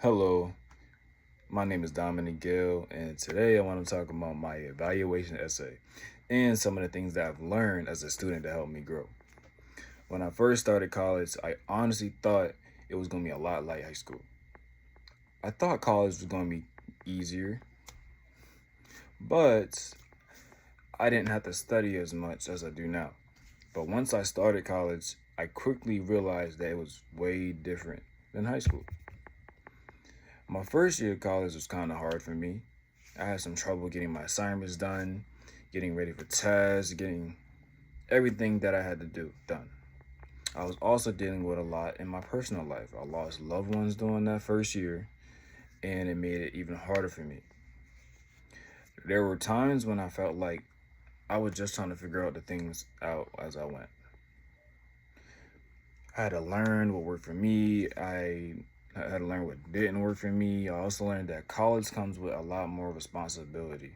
Hello, my name is Dominic Gill, and today I want to talk about my evaluation essay and some of the things that I've learned as a student to help me grow. When I first started college, I honestly thought it was going to be a lot like high school. I thought college was going to be easier, but I didn't have to study as much as I do now. But once I started college, I quickly realized that it was way different than high school. My first year of college was kind of hard for me. I had some trouble getting my assignments done, getting ready for tests, getting everything that I had to do done. I was also dealing with a lot in my personal life. I lost loved ones during that first year, and it made it even harder for me. There were times when I felt like I was just trying to figure out the things out as I went. I had to learn what worked for me. I had to learn what didn't work for me. I also learned that college comes with a lot more responsibility.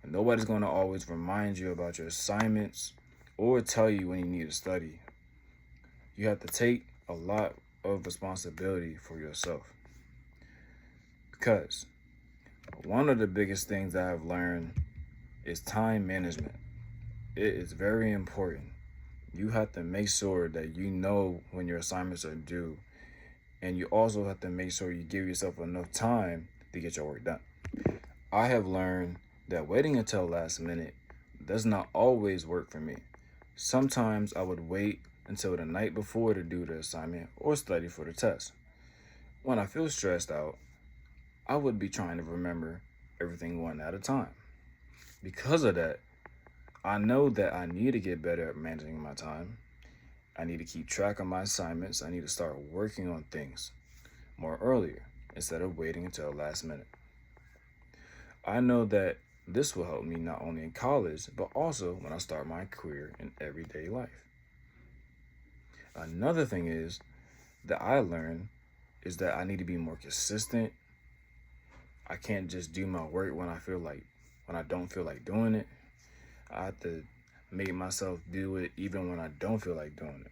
And nobody's going to always remind you about your assignments or tell you when you need to study. You have to take a lot of responsibility for yourself. Because one of the biggest things that I've learned is time management. It is very important. You have to make sure that you know when your assignments are due, and you also have to make sure you give yourself enough time to get your work done. I have learned that waiting until last minute does not always work for me. Sometimes I would wait until the night before to do the assignment or study for the test. When I feel stressed out, I would be trying to remember everything one at a time. Because of that, I know that I need to get better at managing my time. I need to keep track of my assignments. I need to start working on things more earlier instead of waiting until the last minute. I know that this will help me not only in college, but also when I start my career in everyday life. Another thing is that I learned is that I need to be more consistent. I can't just do my work when I don't feel like doing it. I have to make myself do it even when I don't feel like doing it.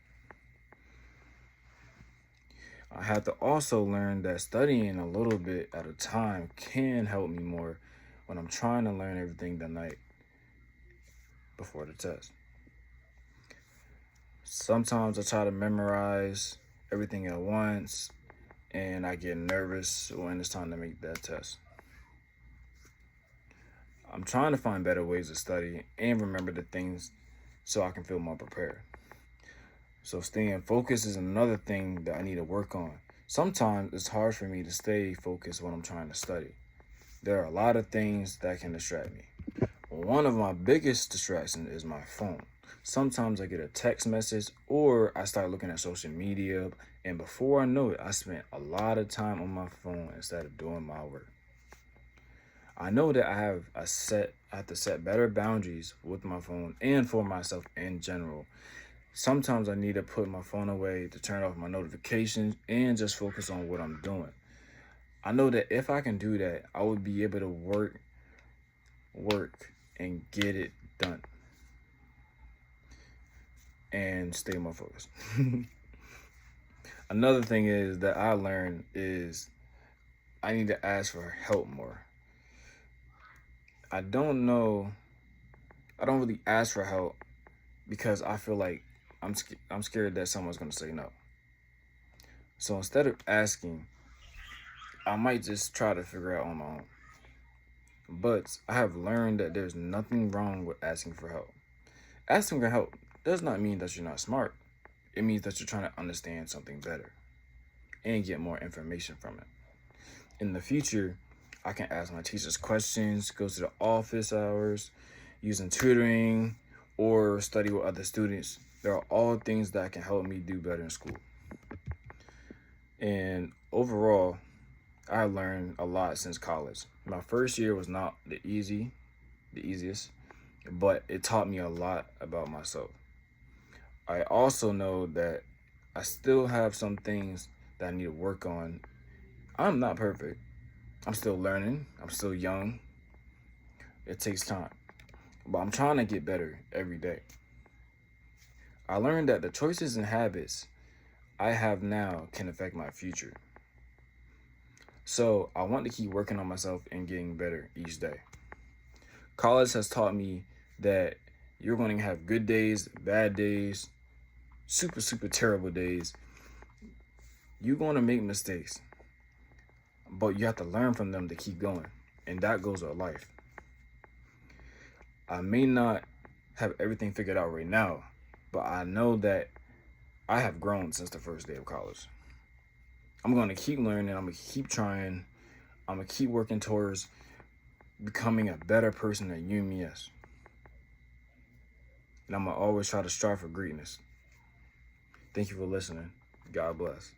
I have to also learn that studying a little bit at a time can help me more when I'm trying to learn everything the night before the test. Sometimes I try to memorize everything at once and I get nervous when it's time to make that test. I'm trying to find better ways to study and remember the things so I can feel more prepared. So staying focused is another thing that I need to work on. Sometimes it's hard for me to stay focused when I'm trying to study. There are a lot of things that can distract me. One of my biggest distractions is my phone. Sometimes I get a text message or I start looking at social media, and before I know it, I spent a lot of time on my phone instead of doing my work. I know that I have to set better boundaries with my phone and for myself in general. Sometimes I need to put my phone away to turn off my notifications and just focus on what I'm doing. I know that if I can do that, I would be able to work and get it done and stay more focused. Another thing is that I learned is I need to ask for help more. I don't know. I don't really ask for help because I feel like I'm scared that someone's gonna say no. So instead of asking, I might just try to figure out on my own. But I have learned that there's nothing wrong with asking for help. Asking for help does not mean that you're not smart. It means that you're trying to understand something better and get more information from it. In the future, I can ask my teachers questions, go to the office hours, using tutoring, or study with other students. There are all things that can help me do better in school. And overall, I learned a lot since college. My first year was not the easiest, but it taught me a lot about myself. I also know that I still have some things that I need to work on. I'm not perfect. I'm still learning. I'm still young. It takes time. But I'm trying to get better every day. I learned that the choices and habits I have now can affect my future. So I want to keep working on myself and getting better each day. College has taught me that you're going to have good days, bad days, super, super terrible days. You're going to make mistakes, but you have to learn from them to keep going. And that goes with life. I may not have everything figured out right now, but I know that I have grown since the first day of college. I'm going to keep learning. I'm going to keep trying. I'm going to keep working towards becoming a better person at UMES. And I'm going to always try to strive for greatness. Thank you for listening. God bless.